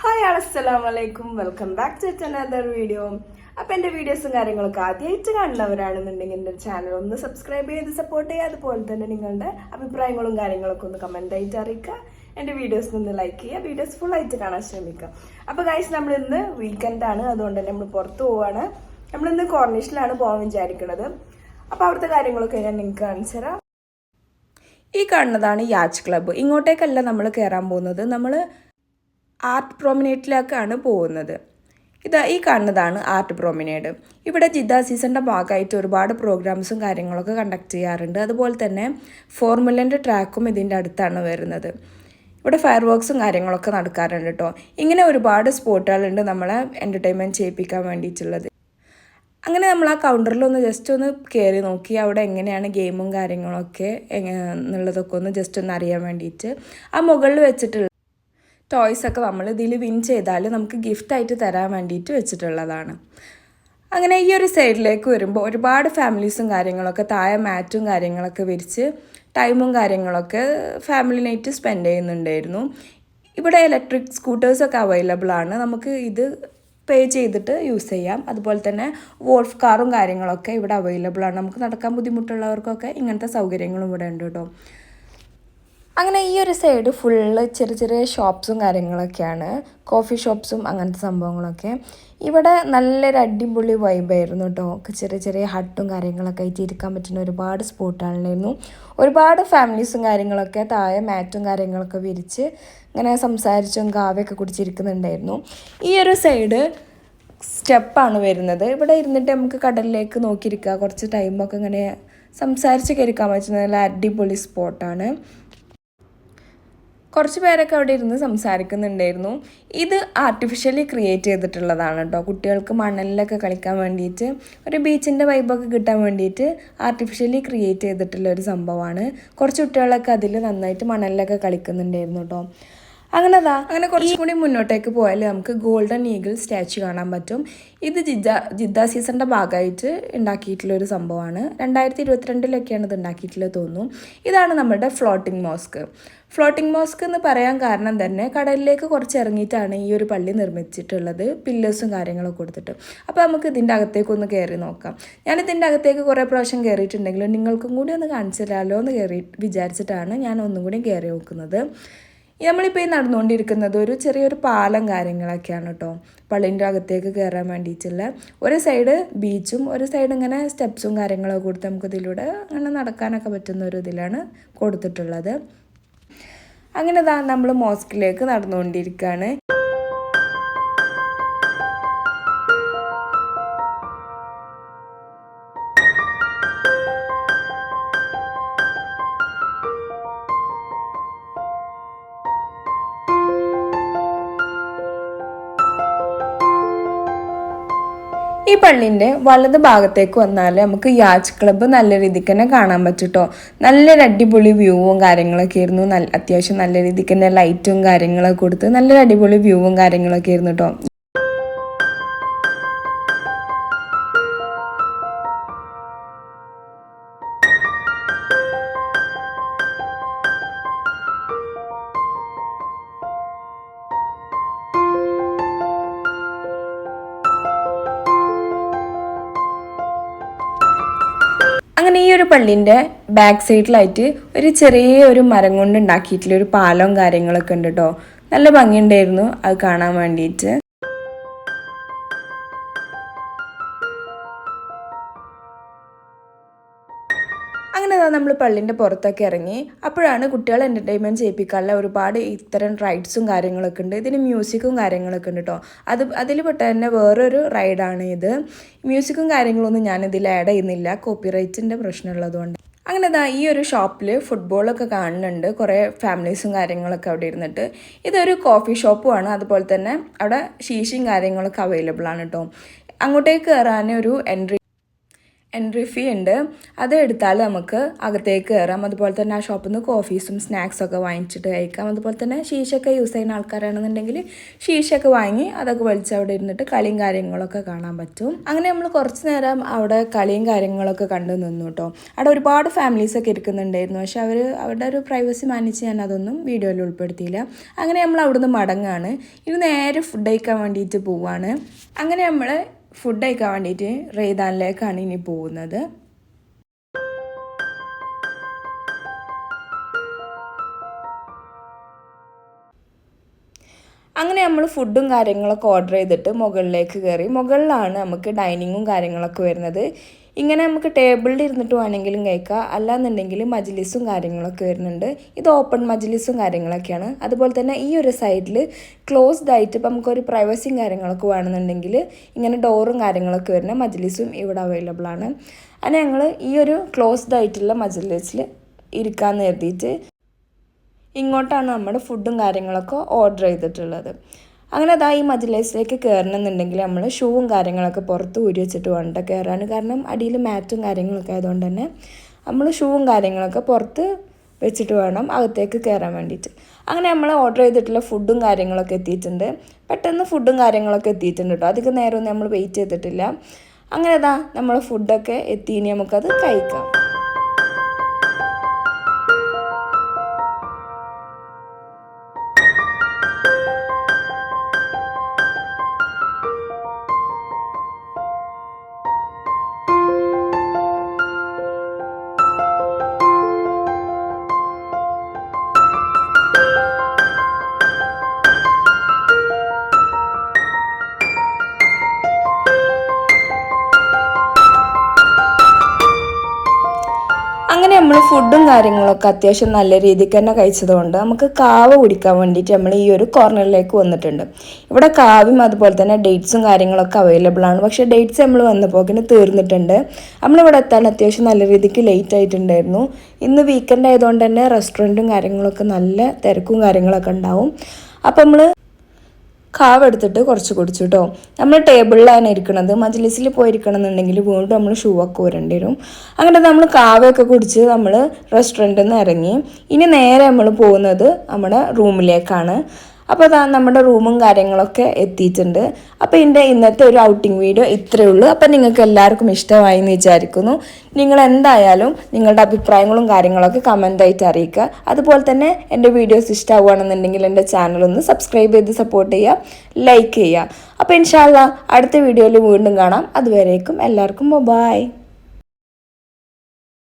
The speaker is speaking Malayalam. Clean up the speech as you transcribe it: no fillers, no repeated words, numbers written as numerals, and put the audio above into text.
ഹായ് അസ്സലാമലൈക്കും, welcome back to another video. അപ്പം എൻ്റെ വീഡിയോസും കാര്യങ്ങളൊക്കെ ആദ്യമായിട്ട് കാണുന്നവരാണെന്നുണ്ടെങ്കിൽ എൻ്റെ ചാനൽ ഒന്ന് സബ്സ്ക്രൈബ് ചെയ്ത് സപ്പോർട്ട് ചെയ്യുക. അതുപോലെ തന്നെ നിങ്ങളുടെ അഭിപ്രായങ്ങളും കാര്യങ്ങളൊക്കെ ഒന്ന് കമൻ്റ് ആയിട്ട് അറിയിക്കുക. എൻ്റെ വീഡിയോസ് ഒന്ന് ലൈക്ക് ചെയ്യുക, വീഡിയോസ് ഫുൾ ആയിട്ട് കാണാൻ ശ്രമിക്കുക. അപ്പോൾ ഗൈസ്, നമ്മളിന്ന് വീക്കെൻഡാണ്, അതുകൊണ്ട് തന്നെ നമ്മൾ പുറത്ത് പോവാണ്. നമ്മളിന്ന് കോർണിഷിലാണ് പോകാൻ വിചാരിക്കുന്നത്. അപ്പോൾ അവിടുത്തെ കാര്യങ്ങളൊക്കെ ഞാൻ നിങ്ങൾക്ക് കാണിച്ചു തരാം. ഈ കാണുന്നതാണ് യാച്ച് ക്ലബ്ബ്. ഇങ്ങോട്ടേക്കല്ല നമ്മൾ കയറാൻ പോകുന്നത്, നമ്മൾ ആർട്ട് പ്രൊമിനേഡിലേക്കാണ് പോകുന്നത്. ഈ കാണുന്നതാണ് ആർട്ട് പ്രൊമിനേഡ്. ഇവിടെ ജിദ്ദ സീസണിൻ്റെ ഭാഗമായിട്ട് ഒരുപാട് പ്രോഗ്രാംസും കാര്യങ്ങളൊക്കെ കണ്ടക്ട് ചെയ്യാറുണ്ട്. അതുപോലെ തന്നെ ഫോർമുലൻ്റെ ട്രാക്കും ഇതിൻ്റെ അടുത്താണ് വരുന്നത്. ഇവിടെ ഫയർ വർക്ക്സും കാര്യങ്ങളൊക്കെ നടക്കാറുണ്ട് കേട്ടോ. ഇങ്ങനെ ഒരുപാട് സ്പോട്ടുകളുണ്ട് നമ്മളെ എൻ്റർടൈൻമെൻറ്റ് ചെയ്യിപ്പിക്കാൻ വേണ്ടിയിട്ടുള്ളത്. അങ്ങനെ നമ്മൾ ആ കൗണ്ടറിലൊന്ന് ജസ്റ്റ് ഒന്ന് കയറി നോക്കി അവിടെ എങ്ങനെയാണ് ഗെയിമും കാര്യങ്ങളൊക്കെ എന്നുള്ളതൊക്കെ ഒന്ന് ജസ്റ്റ് ഒന്ന് അറിയാൻ വേണ്ടിയിട്ട് ആ മുകളിൽ വെച്ചിട്ടുള്ള ടോയ്സൊക്കെ നമ്മൾ ഇതിൽ വിൻ ചെയ്താൽ നമുക്ക് ഗിഫ്റ്റായിട്ട് തരാൻ വേണ്ടിയിട്ട് വെച്ചിട്ടുള്ളതാണ്. അങ്ങനെ ഈ ഒരു സൈഡിലേക്ക് വരുമ്പോൾ ഒരുപാട് ഫാമിലീസും കാര്യങ്ങളൊക്കെ താഴെ മാറ്റും കാര്യങ്ങളൊക്കെ വിരിച്ച് ടൈമും കാര്യങ്ങളൊക്കെ ഫാമിലി നൈറ്റ് സ്പെൻഡ് ചെയ്യുന്നുണ്ടായിരുന്നു. ഇവിടെ ഇലക്ട്രിക് സ്കൂട്ടേഴ്സൊക്കെ അവൈലബിൾ ആണ്, നമുക്ക് ഇത് പേ ചെയ്തിട്ട് യൂസ് ചെയ്യാം. അതുപോലെ തന്നെ വോൾഫ് കാറും കാര്യങ്ങളൊക്കെ ഇവിടെ അവൈലബിൾ ആണ്. നമുക്ക് നടക്കാൻ ബുദ്ധിമുട്ടുള്ളവർക്കൊക്കെ ഇങ്ങനത്തെ സൗകര്യങ്ങളും ഇവിടെ ഉണ്ട് കേട്ടോ. അങ്ങനെ ഈ ഒരു സൈഡ് ഫുള്ള് ചെറിയ ചെറിയ ഷോപ്സും കാര്യങ്ങളൊക്കെയാണ്, കോഫി ഷോപ്സും അങ്ങനത്തെ സംഭവങ്ങളൊക്കെ. ഇവിടെ നല്ലൊരു അടിപൊളി വൈബായിരുന്നു കേട്ടോ. ചെറിയ ചെറിയ ഹട്ടും കാര്യങ്ങളൊക്കെ ആയിട്ട് ഇരിക്കാൻ പറ്റുന്ന ഒരുപാട് സ്പോട്ടുകളുണ്ടായിരുന്നു. ഒരുപാട് ഫാമിലീസും കാര്യങ്ങളൊക്കെ താഴെ മാറ്റും കാര്യങ്ങളൊക്കെ വിരിച്ച് ഇങ്ങനെ സംസാരിച്ചും കാവ്യൊക്കെ കുടിച്ചിരിക്കുന്നുണ്ടായിരുന്നു. ഈ ഒരു സൈഡ് സ്റ്റെപ്പാണ് വരുന്നത്. ഇവിടെ ഇരുന്നിട്ട് നമുക്ക് കടലിലേക്ക് നോക്കിയിരിക്കുക, കുറച്ച് ടൈമൊക്കെ ഇങ്ങനെ സംസാരിച്ച് കയറിക്കാൻ പറ്റുന്ന നല്ല അടിപൊളി സ്പോട്ടാണ്. കുറച്ച് പേരൊക്കെ അവിടെ ഇരുന്ന് സംസാരിക്കുന്നുണ്ടായിരുന്നു. ഇത് ആർട്ടിഫിഷ്യലി ക്രിയേറ്റ് ചെയ്തിട്ടുള്ളതാണ് കേട്ടോ. കുട്ടികൾക്ക് മണലിലൊക്കെ കളിക്കാൻ വേണ്ടിയിട്ട് ഒരു ബീച്ചിൻ്റെ വൈബൊക്കെ കിട്ടാൻ വേണ്ടിയിട്ട് ആർട്ടിഫിഷ്യലി ക്രിയേറ്റ് ചെയ്തിട്ടുള്ള ഒരു സംഭവമാണ്. കുറച്ച് കുട്ടികളൊക്കെ അതിൽ നന്നായിട്ട് മണലിലൊക്കെ കളിക്കുന്നുണ്ടായിരുന്നു കേട്ടോ. അങ്ങനെ കുറച്ചും കൂടി മുന്നോട്ടേക്ക് പോയാൽ നമുക്ക് ഗോൾഡൻ ഈഗിൾ സ്റ്റാച്ചു കാണാൻ പറ്റും. ഇത് ജിദ്ദ സീസണിൻ്റെ ഭാഗമായിട്ട് ഉണ്ടാക്കിയിട്ടുള്ളൊരു സംഭവമാണ്. 2022 ഇത് ഉണ്ടാക്കിയിട്ടുള്ളത് തോന്നുന്നു. ഇതാണ് നമ്മുടെ ഫ്ലോട്ടിംഗ് മോസ്ക് എന്ന് പറയാൻ കാരണം തന്നെ കടലിലേക്ക് കുറച്ച് ഇറങ്ങിയിട്ടാണ് ഈ ഒരു പള്ളി നിർമ്മിച്ചിട്ടുള്ളത്, പില്ലേഴ്സും കാര്യങ്ങളൊക്കെ കൊടുത്തിട്ട്. അപ്പോൾ നമുക്ക് ഇതിൻ്റെ അകത്തേക്കൊന്ന് കയറി നോക്കാം. ഞാനിതിൻ്റെ അകത്തേക്ക് കുറേ പ്രാവശ്യം കയറിയിട്ടുണ്ടെങ്കിലും നിങ്ങൾക്കും കൂടി ഒന്ന് കാണിച്ചു തരാമല്ലോ എന്ന് വിചാരിച്ചിട്ടാണ് ഞാൻ ഒന്നും കൂടി കയറി നോക്കുന്നത്. നമ്മളിപ്പോൾ ഈ നടന്നുകൊണ്ടിരിക്കുന്നത് ഒരു ചെറിയൊരു പാലം കാര്യങ്ങളൊക്കെയാണ് കേട്ടോ. പള്ളിൻ്റെ അകത്തേക്ക് കയറാൻ വേണ്ടിയിട്ടുള്ള ഒരു സൈഡ് ബീച്ചും ഒരു സൈഡ് ഇങ്ങനെ സ്റ്റെപ്സും കാര്യങ്ങളൊക്കെ കൊടുത്ത് നമുക്ക് ഇതിലൂടെ അങ്ങനെ നടക്കാനൊക്കെ പറ്റുന്ന ഒരു ഇതിലാണ് കൊടുത്തിട്ടുള്ളത്. അങ്ങനെ നമ്മൾ മോസ്കിലേക്ക് നടന്നുകൊണ്ടിരിക്കുകയാണ്. ഈ പള്ളിൻ്റെ വലത് ഭാഗത്തേക്ക് വന്നാൽ നമുക്ക് യാച്ച് ക്ലബ്ബ് നല്ല രീതിക്ക് തന്നെ കാണാൻ പറ്റും കേട്ടോ. നല്ലൊരു അടിപൊളി വ്യൂവും കാര്യങ്ങളൊക്കെ ആയിരുന്നു. അത്യാവശ്യം നല്ല രീതിക്ക് തന്നെ ലൈറ്റും കാര്യങ്ങളൊക്കെ കൊടുത്ത് നല്ലൊരു അടിപൊളി വ്യൂവും കാര്യങ്ങളൊക്കെ ആയിരുന്നു കേട്ടോ. അങ്ങനെ ഈ ഒരു പള്ളിൻ്റെ ബാക്ക് സൈഡിലായിട്ട് ഒരു ചെറിയ മരം കൊണ്ട് ഉണ്ടാക്കിയിട്ടുള്ള ഒരു പാലവും കാര്യങ്ങളൊക്കെ ഉണ്ട് കേട്ടോ. നല്ല ഭംഗിയുണ്ടായിരുന്നു അത് കാണാൻ വേണ്ടിയിട്ട്. അങ്ങനെ നമ്മൾ പള്ളിൻ്റെ പുറത്തൊക്കെ ഇറങ്ങി. അപ്പോഴാണ് കുട്ടികളെ എൻ്റർടൈൻമെൻറ്റ് ചെയ്യിപ്പിക്കാനുള്ള ഒരുപാട് ഇത്തരം റൈഡ്സും കാര്യങ്ങളൊക്കെ ഉണ്ട്. ഇതിന് മ്യൂസിക്കും കാര്യങ്ങളൊക്കെ ഉണ്ട് കേട്ടോ. അതിൽ പെട്ട തന്നെ വേറൊരു റൈഡാണ് ഇത്. മ്യൂസിക്കും കാര്യങ്ങളൊന്നും ഞാനിതിൽ ആഡ് ചെയ്യുന്നില്ല, കോപ്പിറൈറ്റിൻ്റെ പ്രശ്നമുള്ളതുകൊണ്ട്. അങ്ങനെ ഈ ഒരു ഷോപ്പിൽ ഫുട്ബോളൊക്കെ കാണുന്നുണ്ട്. കുറേ ഫാമിലീസും കാര്യങ്ങളൊക്കെ അവിടെ ഇരുന്നിട്ട്. ഇതൊരു കോഫി ഷോപ്പുമാണ്. അതുപോലെ തന്നെ അവിടെ ഷീഷയും കാര്യങ്ങളൊക്കെ അവൈലബിൾ ആണ് കേട്ടോ. അങ്ങോട്ടേക്ക് കയറാൻ ഒരു എൻട്രി ഫീ ഉണ്ട്. അത് എടുത്താൽ നമുക്ക് അകത്തേക്ക് കയറാം. അതുപോലെ തന്നെ ആ ഷോപ്പിൽ നിന്ന് കോഫീസും സ്നാക്സൊക്കെ വാങ്ങിച്ചിട്ട് കഴിക്കാം. അതുപോലെ തന്നെ ഷീഷൊക്കെ യൂസ് ചെയ്യുന്ന ആൾക്കാരാണെന്നുണ്ടെങ്കിൽ ഷീഷൊക്കെ വാങ്ങി അതൊക്കെ വലിച്ച് അവിടെ ഇരുന്നിട്ട് കളിയും കാര്യങ്ങളൊക്കെ കാണാൻ പറ്റും. അങ്ങനെ നമ്മൾ കുറച്ച് നേരം അവിടെ കളിയും കാര്യങ്ങളൊക്കെ കണ്ടു നിന്നു കേട്ടോ. അവിടെ ഒരുപാട് ഫാമിലീസൊക്കെ ഇരിക്കുന്നുണ്ടായിരുന്നു. പക്ഷെ അവരുടെ ഒരു പ്രൈവസി മാനിച്ച് ഞാൻ അതൊന്നും വീഡിയോയിൽ ഉൾപ്പെടുത്തിയില്ല. അങ്ങനെ നമ്മൾ അവിടുന്ന് മടങ്ങാണ്. ഇനി നേരെ ഫുഡ് കഴിക്കാൻ വേണ്ടിയിട്ട് പോവാണ്. അങ്ങനെ നമ്മൾ ഫുഡ് കഴിക്കാൻ വേണ്ടിയിട്ട് റെയ്ദാനിലേക്കാണ് ഇനി പോകുന്നത്. അങ്ങനെ നമ്മൾ ഫുഡും കാര്യങ്ങളൊക്കെ ഓർഡർ ചെയ്തിട്ട് മുകളിലേക്ക് കയറി. മുകളിലാണ് നമുക്ക് ഡൈനിങ്ങും കാര്യങ്ങളൊക്കെ വരുന്നത്. ഇങ്ങനെ നമുക്ക് ടേബിളിൽ ഇരുന്നിട്ട് വേണമെങ്കിലും കഴിക്കാം, അല്ലാന്നുണ്ടെങ്കിൽ മജ്ലിസും കാര്യങ്ങളൊക്കെ വരുന്നുണ്ട്. ഇത് ഓപ്പൺ മജ്ലിസും കാര്യങ്ങളൊക്കെയാണ്. അതുപോലെ തന്നെ ഈ ഒരു സൈഡിൽ ക്ലോസ്ഡ് ആയിട്ട് ഇപ്പം നമുക്കൊരു പ്രൈവസിയും കാര്യങ്ങളൊക്കെ വേണമെന്നുണ്ടെങ്കിൽ ഇങ്ങനെ ഡോറും കാര്യങ്ങളൊക്കെ വരുന്ന മജ്ലിസും ഇവിടെ അവൈലബിൾ ആണ്. അങ്ങനെ ഞങ്ങൾ ഈ ഒരു ക്ലോസ്ഡ് ആയിട്ടുള്ള മജ്ലിസിൽ ഇരിക്കാമെന്ന് കരുതിയിട്ട് ഇങ്ങോട്ടാണ് നമ്മുടെ ഫുഡും കാര്യങ്ങളൊക്കെ ഓർഡർ ചെയ്തിട്ടുള്ളത്. അങ്ങനെ അതാ ഈ മജ്ലിസിലേക്ക് കയറണമെന്നുണ്ടെങ്കിൽ നമ്മൾ ഷൂവും കാര്യങ്ങളൊക്കെ പുറത്ത് ഊരി വെച്ചിട്ട് വേണ്ട കയറാൻ. കാരണം അടിയിൽ മാറ്റും കാര്യങ്ങളൊക്കെ ആയതുകൊണ്ട് തന്നെ നമ്മൾ ഷൂവും കാര്യങ്ങളൊക്കെ പുറത്ത് വെച്ചിട്ട് വേണം അകത്തേക്ക് കയറാൻ വേണ്ടിയിട്ട്. അങ്ങനെ നമ്മൾ ഓർഡർ ചെയ്തിട്ടുള്ള ഫുഡും കാര്യങ്ങളൊക്കെ എത്തിയിട്ടുണ്ട്. പെട്ടെന്ന് ഫുഡും കാര്യങ്ങളൊക്കെ എത്തിയിട്ടുണ്ട് കേട്ടോ. അധികം നേരമൊന്നും നമ്മൾ വെയിറ്റ് ചെയ്തിട്ടില്ല. അങ്ങനെ അതാ നമ്മൾ ഫുഡൊക്കെ എത്തി. ഇനി നമുക്കത് കഴിക്കാം. അങ്ങനെ നമ്മൾ ഫുഡും കാര്യങ്ങളൊക്കെ അത്യാവശ്യം നല്ല രീതിക്ക് തന്നെ കഴിച്ചതുകൊണ്ട് നമുക്ക് കാവ കുടിക്കാൻ വേണ്ടിയിട്ട് നമ്മൾ ഈ ഒരു കോർണറിലേക്ക് വന്നിട്ടുണ്ട്. ഇവിടെ കാവയും അതുപോലെ തന്നെ ഡേറ്റ്സും കാര്യങ്ങളൊക്കെ അവൈലബിൾ ആണ്. പക്ഷേ ഡേറ്റ്സ് നമ്മൾ വന്നപ്പോക്കിന് തീർന്നിട്ടുണ്ട്. നമ്മളിവിടെ എത്താൻ അത്യാവശ്യം നല്ല രീതിക്ക് ലേറ്റ് ആയിട്ടുണ്ടായിരുന്നു. ഇന്ന് വീക്കെൻഡ് ആയതുകൊണ്ട് തന്നെ റെസ്റ്റോറൻറ്റും കാര്യങ്ങളൊക്കെ നല്ല തിരക്കും കാര്യങ്ങളൊക്കെ ഉണ്ടാവും. അപ്പം നമ്മൾ കാവ് എടുത്തിട്ട് കുറച്ച് കുടിച്ചു കേട്ടോ. നമ്മൾ ടേബിളിലാണ് ഇരിക്കുന്നത്. മജ്ലിസിൽ പോയിരിക്കണം എന്നുണ്ടെങ്കിൽ വീണ്ടും നമ്മൾ ഷൂ ഒക്കെ ഊരേണ്ടി വരും. അങ്ങനെ നമ്മൾ കാവയൊക്കെ കുടിച്ച് നമ്മൾ റെസ്റ്റോറൻറ്റിൽ നിന്ന് ഇറങ്ങി. ഇനി നേരെ നമ്മൾ പോകുന്നത് നമ്മുടെ റൂമിലേക്കാണ്. അപ്പോൾ അതാ നമ്മുടെ റൂമും കാര്യങ്ങളൊക്കെ എത്തിയിട്ടുണ്ട്. അപ്പോൾ എൻ്റെ ഇന്നത്തെ ഒരു ഔട്ടിംഗ് വീഡിയോ ഇത്രയേ ഉള്ളൂ. അപ്പോൾ നിങ്ങൾക്ക് എല്ലാവർക്കും ഇഷ്ടമായി എന്ന് വിചാരിക്കുന്നു. നിങ്ങൾ എന്തായാലും നിങ്ങളുടെ അഭിപ്രായങ്ങളും കാര്യങ്ങളൊക്കെ കമൻ്റായിട്ട് അറിയിക്കുക. അതുപോലെ തന്നെ എൻ്റെ വീഡിയോസ് ഇഷ്ടമാവുകയാണെന്നുണ്ടെങ്കിൽ എൻ്റെ ചാനലൊന്ന് സബ്സ്ക്രൈബ് ചെയ്ത് സപ്പോർട്ട് ചെയ്യുക, ലൈക്ക് ചെയ്യുക. അപ്പോൾ ഇൻഷാ അല്ലാഹ് അടുത്ത വീഡിയോയിൽ വീണ്ടും കാണാം. അതുവരേക്കും എല്ലാവർക്കും ബൈ.